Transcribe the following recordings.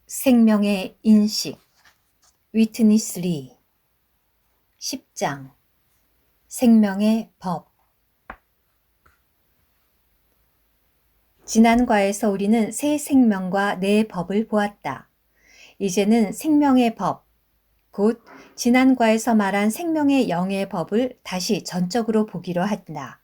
생명의 인식 위트니스 리 10장 생명의 법. 지난 과에서 우리는 새 생명과 내 법을 보았다. 이제는 생명의 법, 곧 지난 과에서 말한 생명의 영의 법을 다시 전적으로 보기로 한다.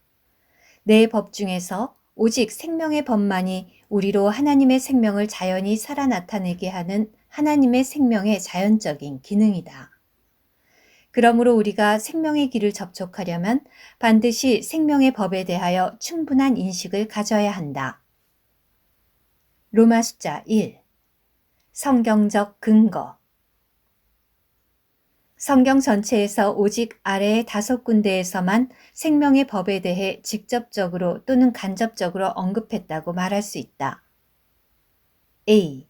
내 법 중에서 오직 생명의 법만이 우리로 하나님의 생명을 자연히 살아 나타내게 하는 하나님의 생명의 자연적인 기능이다. 그러므로 우리가 생명의 길을 접촉하려면 반드시 생명의 법에 대하여 충분한 인식을 가져야 한다. 로마 숫자 1. 성경적 근거. 성경 전체에서 오직 아래의 5군데에서만 생명의 법에 대해 직접적으로 또는 간접적으로 언급했다고 말할 수 있다. A.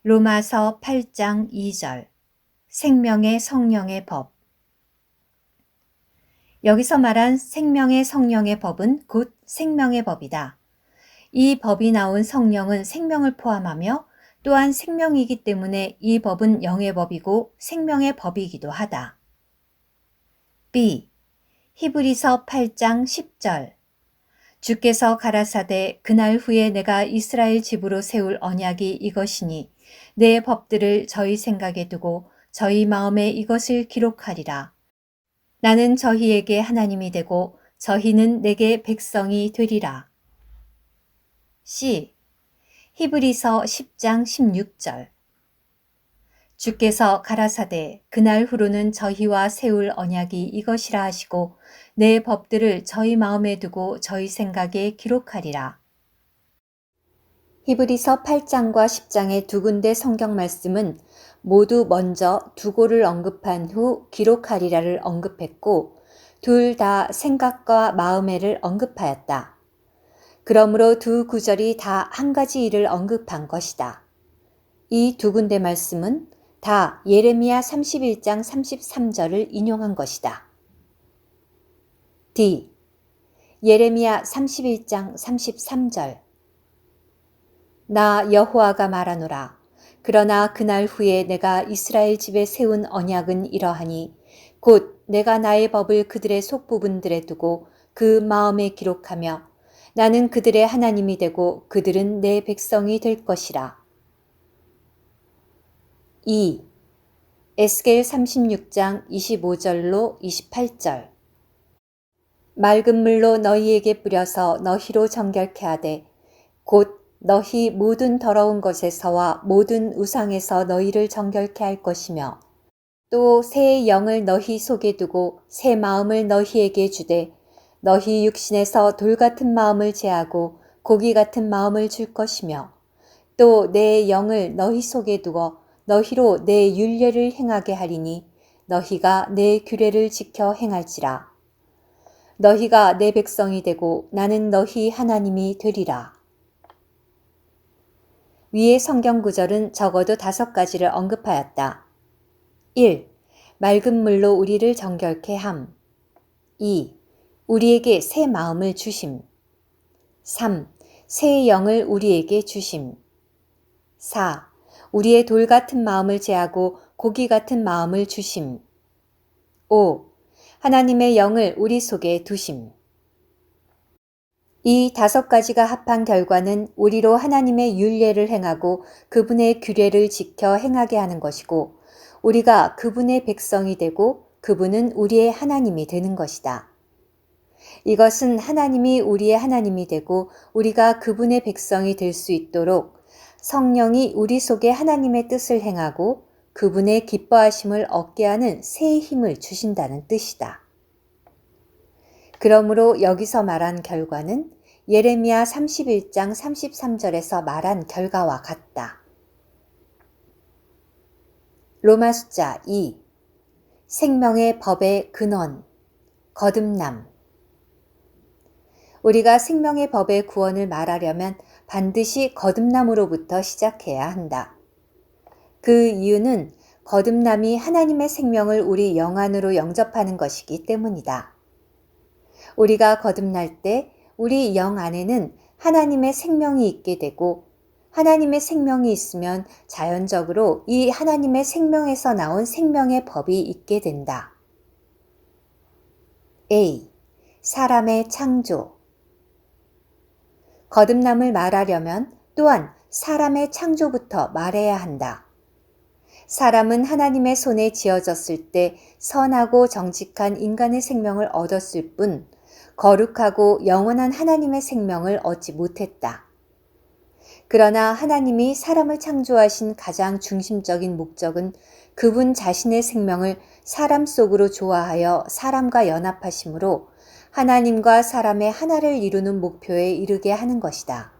로마서 8장 2절. 생명의 성령의 법. 여기서 말한 생명의 성령의 법은 곧 생명의 법이다. 이 법이 나온 성령은 생명을 포함하며 또한 생명이기 때문에 이 법은 영의 법이고 생명의 법이기도 하다. B. 히브리서 8장 10절. 주께서 가라사대 그날 후에 내가 이스라엘 집으로 세울 언약이 이것이니 내 법들을 저희 생각에 두고 저희 마음에 이것을 기록하리라. 나는 저희에게 하나님이 되고 저희는 내게 백성이 되리라. C. 히브리서 10장 16절. 주께서 가라사대 그날 후로는 저희와 세울 언약이 이것이라 하시고 내 법들을 저희 마음에 두고 저희 생각에 기록하리라. 히브리서 8장과 10장의 두 군데 성경 말씀은 모두 먼저 두고를 언급한 후 기록하리라를 언급했고 둘 다 생각과 마음에를 언급하였다. 그러므로 두 구절이 다 한 가지 일을 언급한 것이다. 이 두 군데 말씀은 다 예레미야 31장 33절을 인용한 것이다. D. 예레미야 31장 33절. 나 여호와가 말하노라. 그러나 그날 후에 내가 이스라엘 집에 세운 언약은 이러하니 곧 내가 나의 법을 그들의 속부분들에 두고 그 마음에 기록하며 나는 그들의 하나님이 되고 그들은 내 백성이 될 것이라. 2. 에스겔 36장 25절로 28절. 맑은 물로 너희에게 뿌려서 너희로 정결케 하되 곧 너희 모든 더러운 것에서와 모든 우상에서 너희를 정결케 할 것이며 또 새 영을 너희 속에 두고 새 마음을 너희에게 주되 너희 육신에서 돌 같은 마음을 제하고 고기 같은 마음을 줄 것이며 또 내 영을 너희 속에 두어 너희로 내 율례를 행하게 하리니 너희가 내 규례를 지켜 행할지라. 너희가 내 백성이 되고 나는 너희 하나님이 되리라. 위의 성경 구절은 적어도 5가지를 언급하였다. 1. 맑은 물로 우리를 정결케 함. 2. 우리에게 새 마음을 주심. 3. 새 영을 우리에게 주심. 4. 우리의 돌 같은 마음을 제하고 고기 같은 마음을 주심. 5. 하나님의 영을 우리 속에 두심. 이 5가지가 합한 결과는 우리로 하나님의 율례를 행하고 그분의 규례를 지켜 행하게 하는 것이고 우리가 그분의 백성이 되고 그분은 우리의 하나님이 되는 것이다. 이것은 하나님이 우리의 하나님이 되고 우리가 그분의 백성이 될 수 있도록 성령이 우리 속에 하나님의 뜻을 행하고 그분의 기뻐하심을 얻게 하는 새 힘을 주신다는 뜻이다. 그러므로 여기서 말한 결과는 예레미야 31장 33절에서 말한 결과와 같다. 로마 숫자 2. 생명의 법의 근원, 거듭남. 우리가 생명의 법의 구원을 말하려면 반드시 거듭남으로부터 시작해야 한다. 그 이유는 거듭남이 하나님의 생명을 우리 영 안으로 영접하는 것이기 때문이다. 우리가 거듭날 때 우리 영 안에는 하나님의 생명이 있게 되고 하나님의 생명이 있으면 자연적으로 이 하나님의 생명에서 나온 생명의 법이 있게 된다. A. 사람의 창조. 거듭남을 말하려면 또한 사람의 창조부터 말해야 한다. 사람은 하나님의 손에 지어졌을 때 선하고 정직한 인간의 생명을 얻었을 뿐 거룩하고 영원한 하나님의 생명을 얻지 못했다. 그러나 하나님이 사람을 창조하신 가장 중심적인 목적은 그분 자신의 생명을 사람 속으로 조화하여 사람과 연합하심으로 하나님과 사람의 하나를 이루는 목표에 이르게 하는 것이다.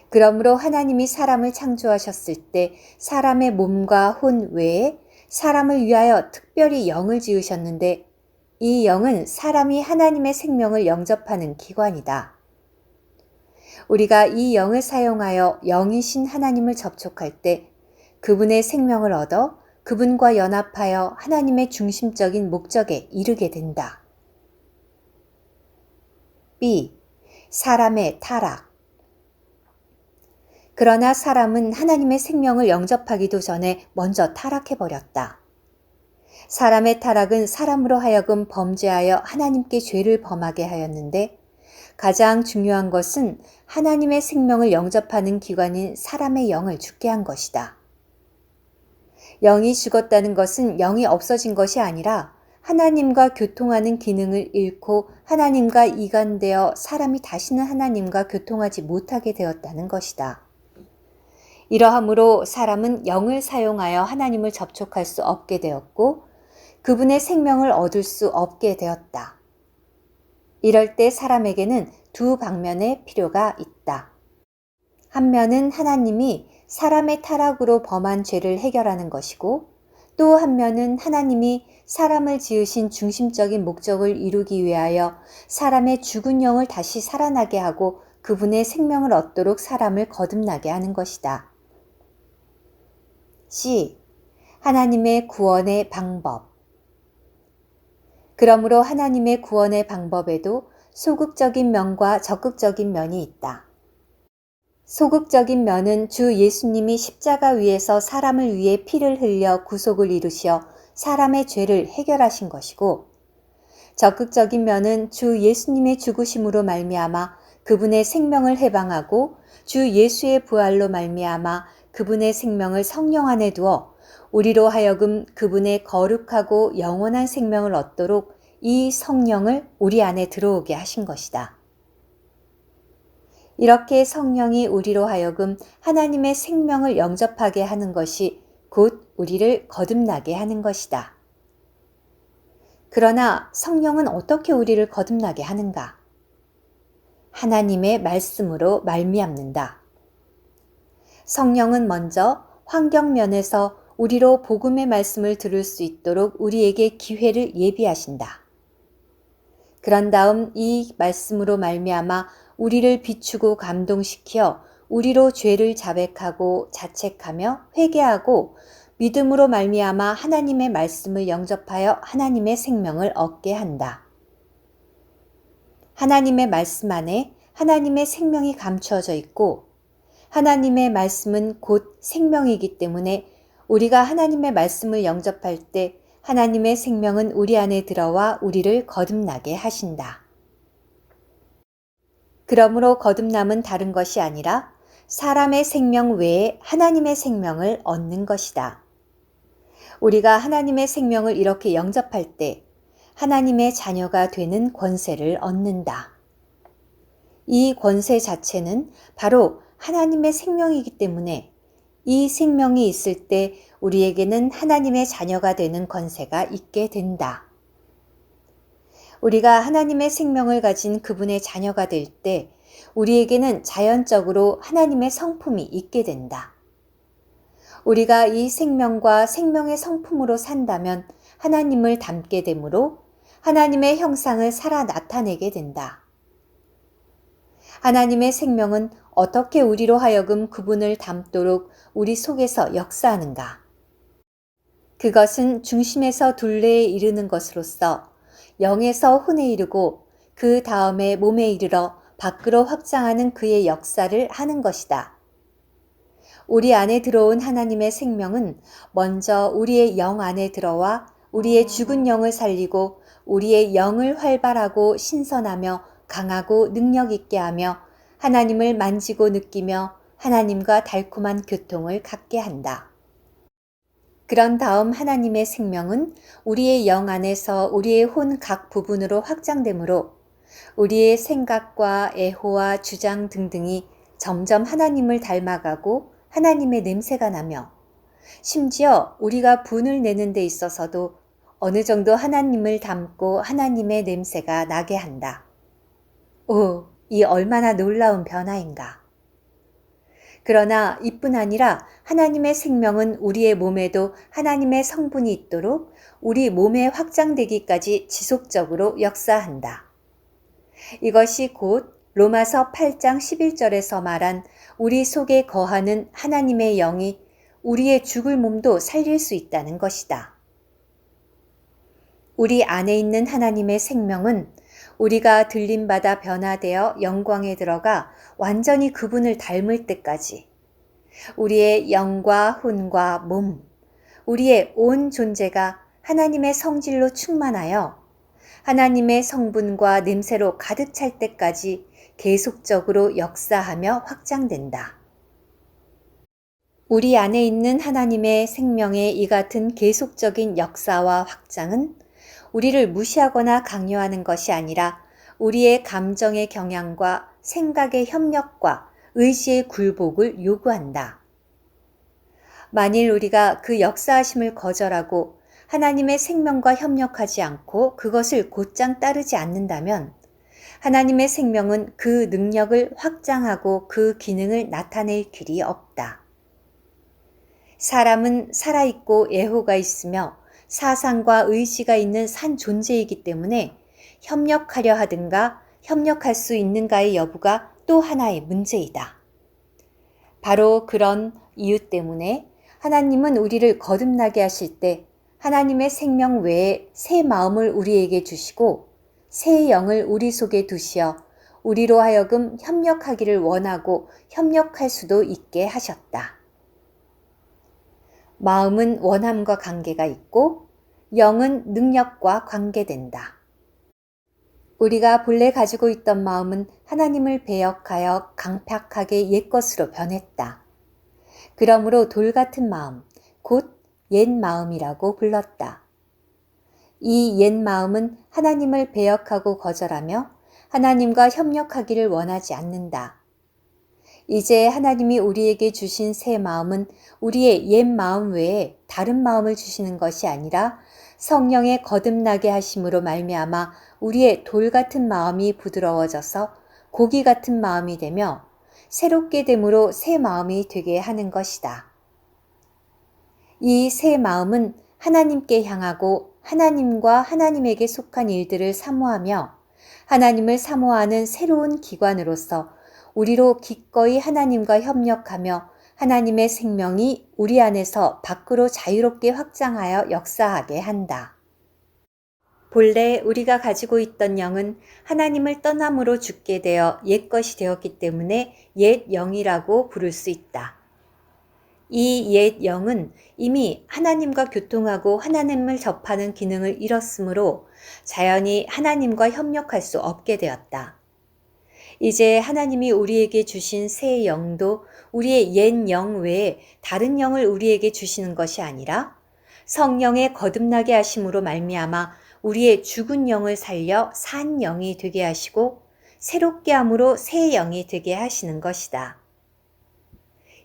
그러므로 하나님이 사람을 창조하셨을 때 사람의 몸과 혼 외에 사람을 위하여 특별히 영을 지으셨는데 이 영은 사람이 하나님의 생명을 영접하는 기관이다. 우리가 이 영을 사용하여 영이신 하나님을 접촉할 때 그분의 생명을 얻어 그분과 연합하여 하나님의 중심적인 목적에 이르게 된다. B. 사람의 타락. 그러나 사람은 하나님의 생명을 영접하기도 전에 먼저 타락해버렸다. 사람의 타락은 사람으로 하여금 범죄하여 하나님께 죄를 범하게 하였는데 가장 중요한 것은 하나님의 생명을 영접하는 기관인 사람의 영을 죽게 한 것이다. 영이 죽었다는 것은 영이 없어진 것이 아니라 하나님과 교통하는 기능을 잃고 하나님과 이간되어 사람이 다시는 하나님과 교통하지 못하게 되었다는 것이다. 이러함으로 사람은 영을 사용하여 하나님을 접촉할 수 없게 되었고 그분의 생명을 얻을 수 없게 되었다. 이럴 때 사람에게는 두 방면의 필요가 있다. 한 면은 하나님이 사람의 타락으로 범한 죄를 해결하는 것이고 또 한 면은 하나님이 사람을 지으신 중심적인 목적을 이루기 위하여 사람의 죽은 영을 다시 살아나게 하고 그분의 생명을 얻도록 사람을 거듭나게 하는 것이다. C. 하나님의 구원의 방법. 그러므로 하나님의 구원의 방법에도 소극적인 면과 적극적인 면이 있다. 소극적인 면은 주 예수님이 십자가 위에서 사람을 위해 피를 흘려 구속을 이루시어 사람의 죄를 해결하신 것이고 적극적인 면은 주 예수님의 죽으심으로 말미암아 그분의 생명을 해방하고 주 예수의 부활로 말미암아 그분의 생명을 성령 안에 두어 우리로 하여금 그분의 거룩하고 영원한 생명을 얻도록 이 성령을 우리 안에 들어오게 하신 것이다. 이렇게 성령이 우리로 하여금 하나님의 생명을 영접하게 하는 것이 곧 우리를 거듭나게 하는 것이다. 그러나 성령은 어떻게 우리를 거듭나게 하는가? 하나님의 말씀으로 말미암는다. 성령은 먼저 환경면에서 우리로 복음의 말씀을 들을 수 있도록 우리에게 기회를 예비하신다. 그런 다음 이 말씀으로 말미암아 우리를 비추고 감동시켜 우리로 죄를 자백하고 자책하며 회개하고 믿음으로 말미암아 하나님의 말씀을 영접하여 하나님의 생명을 얻게 한다. 하나님의 말씀 안에 하나님의 생명이 감추어져 있고 하나님의 말씀은 곧 생명이기 때문에 우리가 하나님의 말씀을 영접할 때 하나님의 생명은 우리 안에 들어와 우리를 거듭나게 하신다. 그러므로 거듭남은 다른 것이 아니라 사람의 생명 외에 하나님의 생명을 얻는 것이다. 우리가 하나님의 생명을 이렇게 영접할 때 하나님의 자녀가 되는 권세를 얻는다. 이 권세 자체는 바로 하나님의 생명이기 때문에 이 생명이 있을 때 우리에게는 하나님의 자녀가 되는 권세가 있게 된다. 우리가 하나님의 생명을 가진 그분의 자녀가 될 때 우리에게는 자연적으로 하나님의 성품이 있게 된다. 우리가 이 생명과 생명의 성품으로 산다면 하나님을 닮게 되므로 하나님의 형상을 살아 나타내게 된다. 하나님의 생명은 어떻게 우리로 하여금 그분을 닮도록 우리 속에서 역사하는가? 그것은 중심에서 둘레에 이르는 것으로서 영에서 혼에 이르고 그 다음에 몸에 이르러 밖으로 확장하는 그의 역사를 하는 것이다. 우리 안에 들어온 하나님의 생명은 먼저 우리의 영 안에 들어와 우리의 죽은 영을 살리고 우리의 영을 활발하고 신선하며 강하고 능력 있게 하며 하나님을 만지고 느끼며 하나님과 달콤한 교통을 갖게 한다. 그런 다음 하나님의 생명은 우리의 영 안에서 우리의 혼 각 부분으로 확장되므로 우리의 생각과 애호와 주장 등등이 점점 하나님을 닮아가고 하나님의 냄새가 나며 심지어 우리가 분을 내는 데 있어서도 어느 정도 하나님을 닮고 하나님의 냄새가 나게 한다. 오, 이 얼마나 놀라운 변화인가. 그러나 이뿐 아니라 하나님의 생명은 우리의 몸에도 하나님의 성분이 있도록 우리 몸에 확장되기까지 지속적으로 역사한다. 이것이 곧 로마서 8장 11절에서 말한 우리 속에 거하는 하나님의 영이 우리의 죽을 몸도 살릴 수 있다는 것이다. 우리 안에 있는 하나님의 생명은 우리가 들림받아 변화되어 영광에 들어가 완전히 그분을 닮을 때까지 우리의 영과 혼과 몸, 우리의 온 존재가 하나님의 성질로 충만하여 하나님의 성분과 냄새로 가득 찰 때까지 계속적으로 역사하며 확장된다. 우리 안에 있는 하나님의 생명의 이 같은 계속적인 역사와 확장은 우리를 무시하거나 강요하는 것이 아니라 우리의 감정의 경향과 생각의 협력과 의지의 굴복을 요구한다. 만일 우리가 그 역사하심을 거절하고 하나님의 생명과 협력하지 않고 그것을 곧장 따르지 않는다면 하나님의 생명은 그 능력을 확장하고 그 기능을 나타낼 길이 없다. 사람은 살아있고 애호가 있으며 사상과 의지가 있는 산 존재이기 때문에 협력하려 하든가 협력할 수 있는가의 여부가 또 하나의 문제이다. 바로 그런 이유 때문에 하나님은 우리를 거듭나게 하실 때 하나님의 생명 외에 새 마음을 우리에게 주시고 새 영을 우리 속에 두시어 우리로 하여금 협력하기를 원하고 협력할 수도 있게 하셨다. 마음은 원함과 관계가 있고 영은 능력과 관계된다. 우리가 본래 가지고 있던 마음은 하나님을 배역하여 강팍하게 옛것으로 변했다. 그러므로 돌 같은 마음, 곧 옛 마음이라고 불렀다. 이 옛 마음은 하나님을 배역하고 거절하며 하나님과 협력하기를 원하지 않는다. 이제 하나님이 우리에게 주신 새 마음은 우리의 옛 마음 외에 다른 마음을 주시는 것이 아니라 성령의 거듭나게 하심으로 말미암아 우리의 돌 같은 마음이 부드러워져서 고기 같은 마음이 되며 새롭게 됨으로 새 마음이 되게 하는 것이다. 이 새 마음은 하나님께 향하고 하나님과 하나님에게 속한 일들을 사모하며 하나님을 사모하는 새로운 기관으로서 우리로 기꺼이 하나님과 협력하며 하나님의 생명이 우리 안에서 밖으로 자유롭게 확장하여 역사하게 한다. 본래 우리가 가지고 있던 영은 하나님을 떠남으로 죽게 되어 옛것이 되었기 때문에 옛 영이라고 부를 수 있다. 이 옛 영은 이미 하나님과 교통하고 하나님을 접하는 기능을 잃었으므로 자연히 하나님과 협력할 수 없게 되었다. 이제 하나님이 우리에게 주신 새 영도 우리의 옛 영 외에 다른 영을 우리에게 주시는 것이 아니라 성령의 거듭나게 하심으로 말미암아 우리의 죽은 영을 살려 산 영이 되게 하시고 새롭게 함으로 새 영이 되게 하시는 것이다.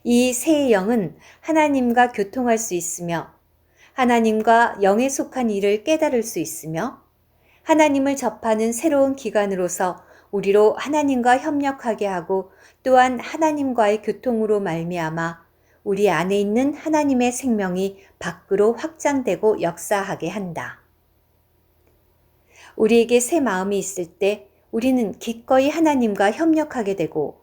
이 새 영은 하나님과 교통할 수 있으며 하나님과 영에 속한 일을 깨달을 수 있으며 하나님을 접하는 새로운 기관으로서 우리로 하나님과 협력하게 하고 또한 하나님과의 교통으로 말미암아 우리 안에 있는 하나님의 생명이 밖으로 확장되고 역사하게 한다. 우리에게 새 마음이 있을 때 우리는 기꺼이 하나님과 협력하게 되고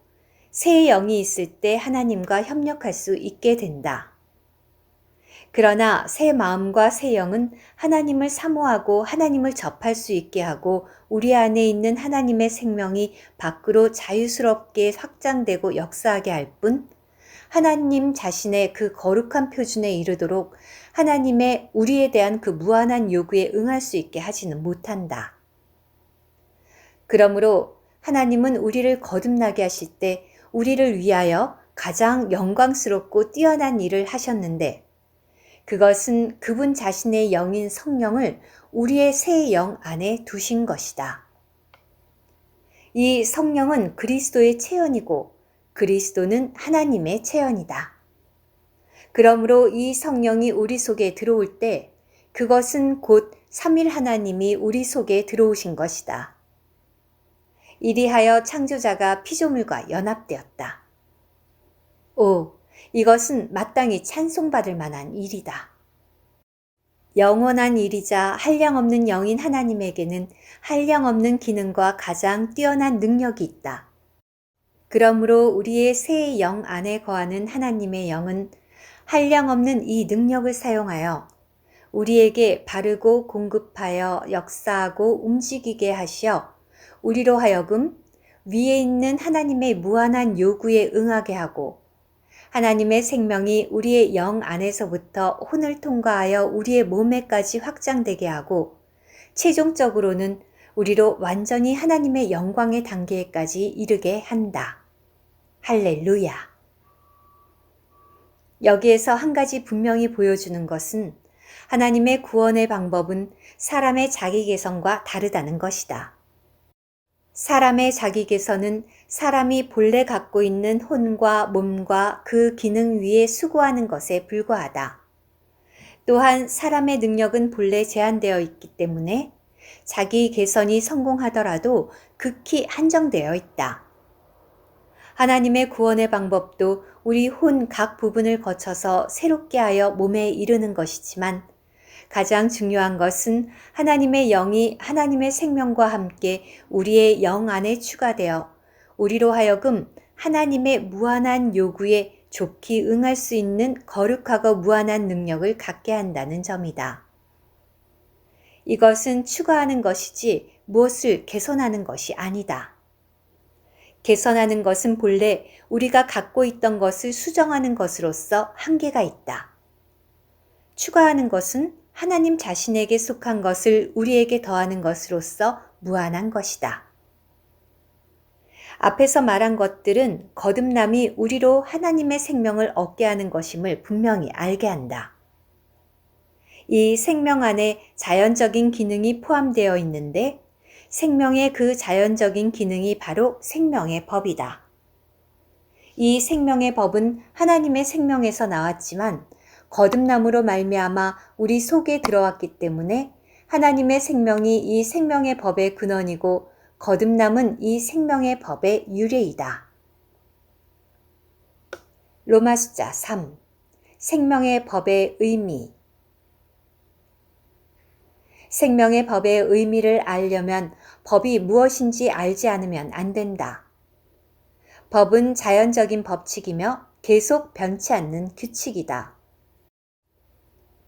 새 영이 있을 때 하나님과 협력할 수 있게 된다. 그러나 새 마음과 새 영은 하나님을 사모하고 하나님을 접할 수 있게 하고 우리 안에 있는 하나님의 생명이 밖으로 자유스럽게 확장되고 역사하게 할 뿐 하나님 자신의 그 거룩한 표준에 이르도록 하나님의 우리에 대한 그 무한한 요구에 응할 수 있게 하지는 못한다. 그러므로 하나님은 우리를 거듭나게 하실 때 우리를 위하여 가장 영광스럽고 뛰어난 일을 하셨는데 그것은 그분 자신의 영인 성령을 우리의 새 영 안에 두신 것이다. 이 성령은 그리스도의 체현이고 그리스도는 하나님의 체현이다. 그러므로 이 성령이 우리 속에 들어올 때 그것은 곧 삼위 하나님이 우리 속에 들어오신 것이다. 이리하여 창조자가 피조물과 연합되었다. 오, 이것은 마땅히 찬송받을 만한 일이다. 영원한 일이자 한량없는 영인 하나님에게는 한량없는 기능과 가장 뛰어난 능력이 있다. 그러므로 우리의 새 영 안에 거하는 하나님의 영은 한량없는 이 능력을 사용하여 우리에게 바르고 공급하여 역사하고 움직이게 하시어 우리로 하여금 위에 있는 하나님의 무한한 요구에 응하게 하고 하나님의 생명이 우리의 영 안에서부터 혼을 통과하여 우리의 몸에까지 확장되게 하고 최종적으로는 우리로 완전히 하나님의 영광의 단계에까지 이르게 한다. 할렐루야. 여기에서 한 가지 분명히 보여주는 것은 하나님의 구원의 방법은 사람의 자기 개성과 다르다는 것이다. 사람의 자기 개성은 사람이 본래 갖고 있는 혼과 몸과 그 기능 위에 수고하는 것에 불과하다. 또한 사람의 능력은 본래 제한되어 있기 때문에 자기 개선이 성공하더라도 극히 한정되어 있다. 하나님의 구원의 방법도 우리 혼 각 부분을 거쳐서 새롭게 하여 몸에 이르는 것이지만 가장 중요한 것은 하나님의 영이 하나님의 생명과 함께 우리의 영 안에 추가되어 우리로 하여금 하나님의 무한한 요구에 좋게 응할 수 있는 거룩하고 무한한 능력을 갖게 한다는 점이다. 이것은 추가하는 것이지 무엇을 개선하는 것이 아니다. 개선하는 것은 본래 우리가 갖고 있던 것을 수정하는 것으로서 한계가 있다. 추가하는 것은 하나님 자신에게 속한 것을 우리에게 더하는 것으로서 무한한 것이다. 앞에서 말한 것들은 거듭남이 우리로 하나님의 생명을 얻게 하는 것임을 분명히 알게 한다. 이 생명 안에 자연적인 기능이 포함되어 있는데 생명의 그 자연적인 기능이 바로 생명의 법이다. 이 생명의 법은 하나님의 생명에서 나왔지만 거듭남으로 말미암아 우리 속에 들어왔기 때문에 하나님의 생명이 이 생명의 법의 근원이고 거듭남은 이 생명의 법의 유래이다. 로마숫자 3. 생명의 법의 의미. 생명의 법의 의미를 알려면 법이 무엇인지 알지 않으면 안 된다. 법은 자연적인 법칙이며 계속 변치 않는 규칙이다.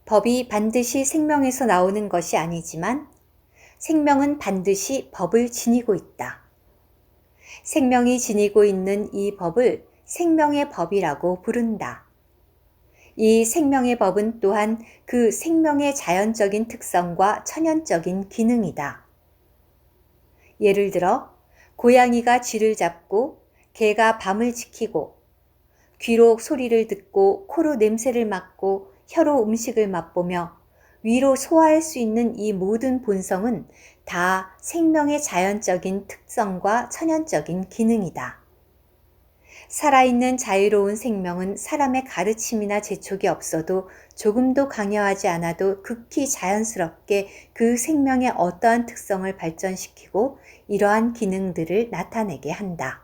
법이 반드시 생명에서 나오는 것이 아니지만 생명은 반드시 법을 지니고 있다. 생명이 지니고 있는 이 법을 생명의 법이라고 부른다. 이 생명의 법은 또한 그 생명의 자연적인 특성과 천연적인 기능이다. 예를 들어 고양이가 쥐를 잡고 개가 밤을 지키고 귀로 소리를 듣고 코로 냄새를 맡고 혀로 음식을 맛보며 위로 소화할 수 있는 이 모든 본성은 다 생명의 자연적인 특성과 천연적인 기능이다. 살아있는 자유로운 생명은 사람의 가르침이나 재촉이 없어도 조금도 강요하지 않아도 극히 자연스럽게 그 생명의 어떠한 특성을 발전시키고 이러한 기능들을 나타내게 한다.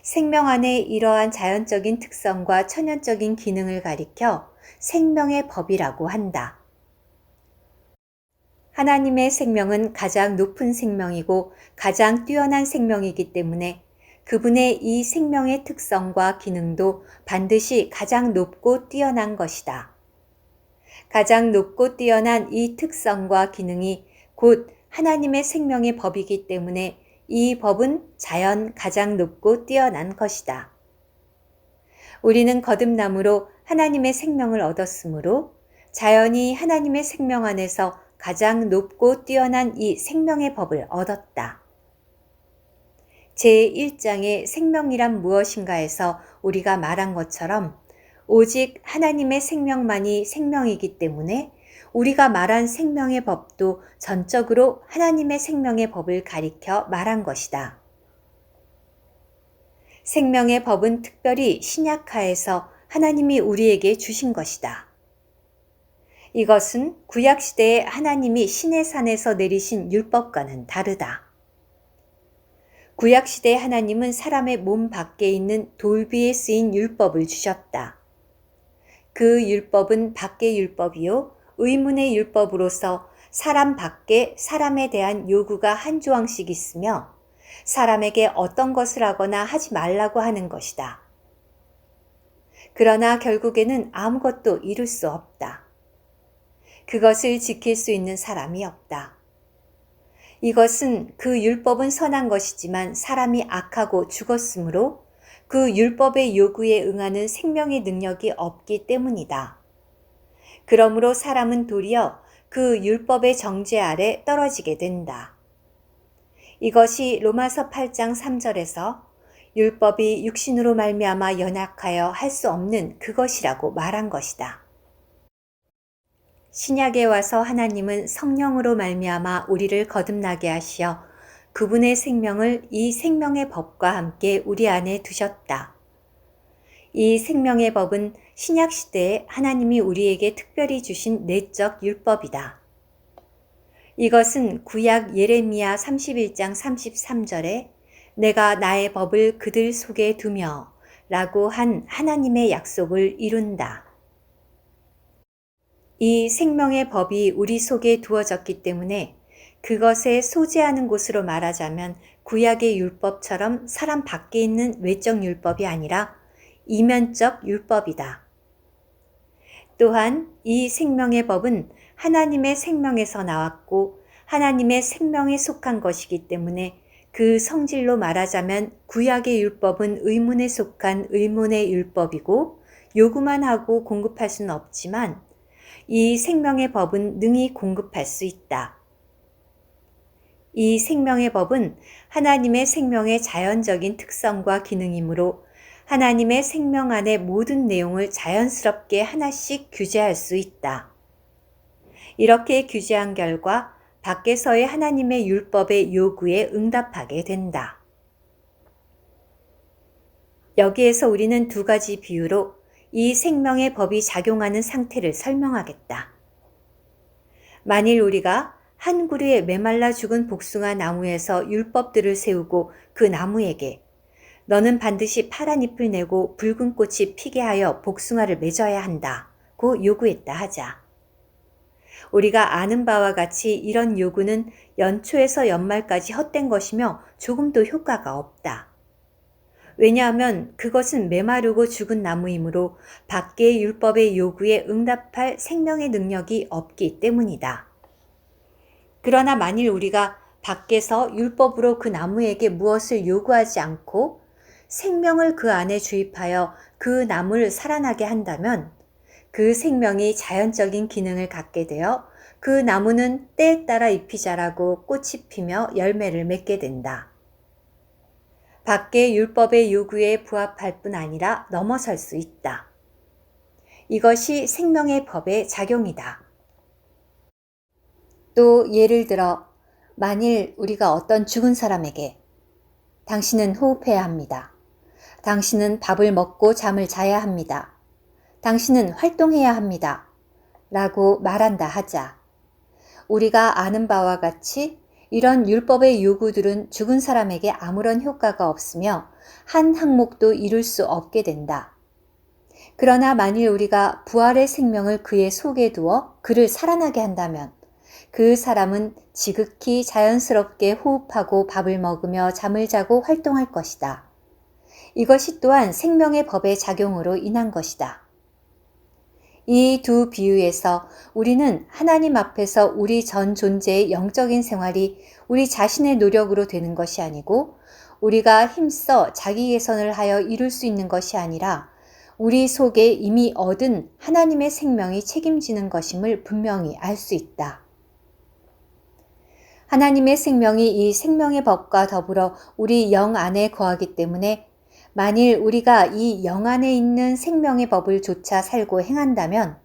생명 안에 이러한 자연적인 특성과 천연적인 기능을 가리켜 생명의 법이라고 한다. 하나님의 생명은 가장 높은 생명이고 가장 뛰어난 생명이기 때문에 그분의 이 생명의 특성과 기능도 반드시 가장 높고 뛰어난 것이다. 가장 높고 뛰어난 이 특성과 기능이 곧 하나님의 생명의 법이기 때문에 이 법은 자연 가장 높고 뛰어난 것이다. 우리는 거듭남으로 하나님의 생명을 얻었으므로 자연히 하나님의 생명 안에서 가장 높고 뛰어난 이 생명의 법을 얻었다. 제1장의 생명이란 무엇인가에서 우리가 말한 것처럼 오직 하나님의 생명만이 생명이기 때문에 우리가 말한 생명의 법도 전적으로 하나님의 생명의 법을 가리켜 말한 것이다. 생명의 법은 특별히 신약하에서 하나님이 우리에게 주신 것이다. 이것은 구약시대에 하나님이 시내산에서 내리신 율법과는 다르다. 구약시대 하나님은 사람의 몸 밖에 있는 돌비에 쓰인 율법을 주셨다. 그 율법은 밖의 율법이요 의문의 율법으로서 사람 밖에 사람에 대한 요구가 한 조항씩 있으며 사람에게 어떤 것을 하거나 하지 말라고 하는 것이다. 그러나 결국에는 아무것도 이룰 수 없다. 그것을 지킬 수 있는 사람이 없다. 이것은 그 율법은 선한 것이지만 사람이 악하고 죽었으므로 그 율법의 요구에 응하는 생명의 능력이 없기 때문이다. 그러므로 사람은 도리어 그 율법의 정죄 아래 떨어지게 된다. 이것이 로마서 8장 3절에서 율법이 육신으로 말미암아 연약하여 할 수 없는 그것이라고 말한 것이다. 신약에 와서 하나님은 성령으로 말미암아 우리를 거듭나게 하시어 그분의 생명을 이 생명의 법과 함께 우리 안에 두셨다. 이 생명의 법은 신약 시대에 하나님이 우리에게 특별히 주신 내적 율법이다. 이것은 구약 예레미야 31장 33절에 내가 나의 법을 그들 속에 두며 라고 한 하나님의 약속을 이룬다. 이 생명의 법이 우리 속에 두어졌기 때문에 그것에 소재하는 곳으로 말하자면 구약의 율법처럼 사람 밖에 있는 외적 율법이 아니라 이면적 율법이다. 또한 이 생명의 법은 하나님의 생명에서 나왔고 하나님의 생명에 속한 것이기 때문에 그 성질로 말하자면 구약의 율법은 의문에 속한 의문의 율법이고 요구만 하고 공급할 수는 없지만 이 생명의 법은 능히 공급할 수 있다. 이 생명의 법은 하나님의 생명의 자연적인 특성과 기능이므로 하나님의 생명 안의 모든 내용을 자연스럽게 하나씩 규제할 수 있다. 이렇게 규제한 결과 밖에서의 하나님의 율법의 요구에 응답하게 된다. 여기에서 우리는 두 가지 비유로 이 생명의 법이 작용하는 상태를 설명하겠다. 만일 우리가 한 그루의 메말라 죽은 복숭아 나무에서 율법들을 세우고 그 나무에게 너는 반드시 파란 잎을 내고 붉은 꽃이 피게 하여 복숭아를 맺어야 한다고 요구했다 하자. 우리가 아는 바와 같이 이런 요구는 연초에서 연말까지 헛된 것이며 조금도 효과가 없다. 왜냐하면 그것은 메마르고 죽은 나무이므로 밖의 율법의 요구에 응답할 생명의 능력이 없기 때문이다. 그러나 만일 우리가 밖에서 율법으로 그 나무에게 무엇을 요구하지 않고 생명을 그 안에 주입하여 그 나무를 살아나게 한다면 그 생명이 자연적인 기능을 갖게 되어 그 나무는 때에 따라 잎이 자라고 꽃이 피며 열매를 맺게 된다. 밖의 율법의 요구에 부합할 뿐 아니라 넘어설 수 있다. 이것이 생명의 법의 작용이다. 또 예를 들어 만일 우리가 어떤 죽은 사람에게 당신은 호흡해야 합니다. 당신은 밥을 먹고 잠을 자야 합니다. 당신은 활동해야 합니다. 라고 말한다 하자. 우리가 아는 바와 같이 이런 율법의 요구들은 죽은 사람에게 아무런 효과가 없으며 한 항목도 이룰 수 없게 된다. 그러나 만일 우리가 부활의 생명을 그의 속에 두어 그를 살아나게 한다면 그 사람은 지극히 자연스럽게 호흡하고 밥을 먹으며 잠을 자고 활동할 것이다. 이것이 또한 생명의 법의 작용으로 인한 것이다. 이 두 비유에서 우리는 하나님 앞에서 우리 전 존재의 영적인 생활이 우리 자신의 노력으로 되는 것이 아니고 우리가 힘써 자기 개선을 하여 이룰 수 있는 것이 아니라 우리 속에 이미 얻은 하나님의 생명이 책임지는 것임을 분명히 알 수 있다. 하나님의 생명이 이 생명의 법과 더불어 우리 영 안에 거하기 때문에 만일 우리가 이 영 안에 있는 생명의 법을 조차 살고 행한다면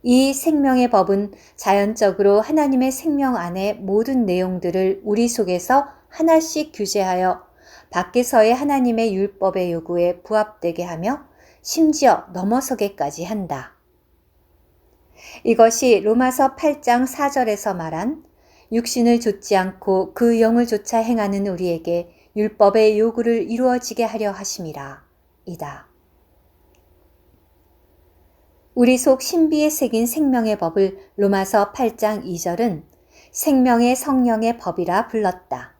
이 생명의 법은 자연적으로 하나님의 생명 안의 모든 내용들을 우리 속에서 하나씩 규제하여 밖에서의 하나님의 율법의 요구에 부합되게 하며 심지어 넘어서게까지 한다. 이것이 로마서 8장 4절에서 말한 육신을 좇지 않고 그 영을 좇아 행하는 우리에게 율법의 요구를 이루어지게 하려 하심이라 이다. 우리 속 신비에 새긴 생명의 법을 로마서 8장 2절은 생명의 성령의 법이라 불렀다.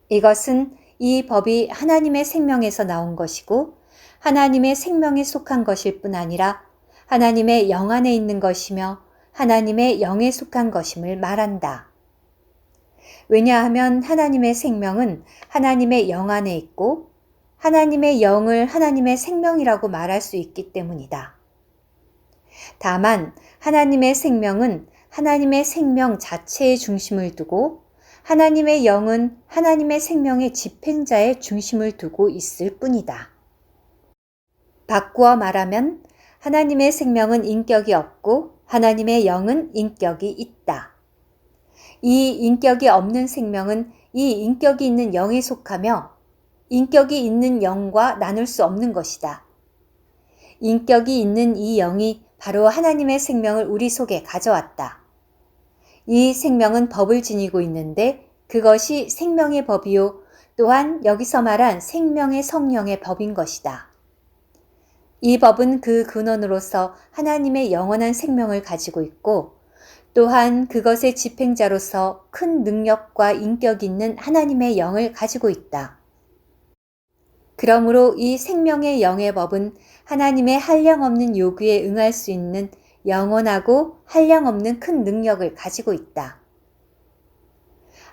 이것은 이 법이 하나님의 생명에서 나온 것이고 하나님의 생명에 속한 것일 뿐 아니라 하나님의 영 안에 있는 것이며 하나님의 영에 속한 것임을 말한다. 왜냐하면 하나님의 생명은 하나님의 영 안에 있고 하나님의 영을 하나님의 생명이라고 말할 수 있기 때문이다. 다만 하나님의 생명은 하나님의 생명 자체의 중심을 두고 하나님의 영은 하나님의 생명의 집행자의 중심을 두고 있을 뿐이다. 바꾸어 말하면 하나님의 생명은 인격이 없고 하나님의 영은 인격이 있다. 이 인격이 없는 생명은 이 인격이 있는 영에 속하며 인격이 있는 영과 나눌 수 없는 것이다. 인격이 있는 이 영이 바로 하나님의 생명을 우리 속에 가져왔다. 이 생명은 법을 지니고 있는데 그것이 생명의 법이요 또한 여기서 말한 생명의 성령의 법인 것이다. 이 법은 그 근원으로서 하나님의 영원한 생명을 가지고 있고 또한 그것의 집행자로서 큰 능력과 인격이 있는 하나님의 영을 가지고 있다. 그러므로 이 생명의 영의 법은 하나님의 한량없는 요구에 응할 수 있는 영원하고 한량없는 큰 능력을 가지고 있다.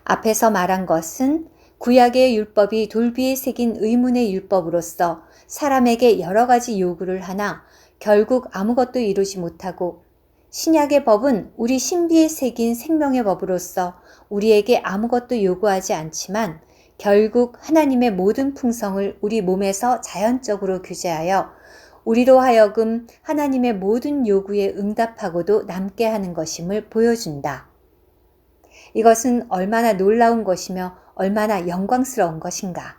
앞에서 말한 것은 구약의 율법이 돌비에 새긴 의문의 율법으로서 사람에게 여러 가지 요구를 하나 결국 아무것도 이루지 못하고 신약의 법은 우리 신비에 새긴 생명의 법으로서 우리에게 아무것도 요구하지 않지만 결국 하나님의 모든 풍성을 우리 몸에서 자연적으로 규제하여 우리로 하여금 하나님의 모든 요구에 응답하고도 남게 하는 것임을 보여준다. 이것은 얼마나 놀라운 것이며 얼마나 영광스러운 것인가.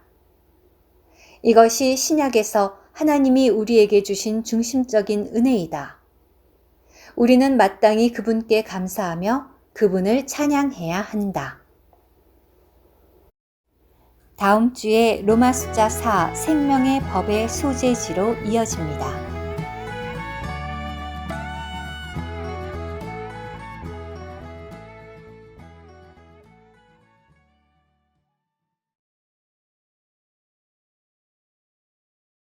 이것이 신약에서 하나님이 우리에게 주신 중심적인 은혜이다. 우리는 마땅히 그분께 감사하며 그분을 찬양해야 한다. 다음 주에 로마 숫자 4 생명의 법의 소재지로 이어집니다.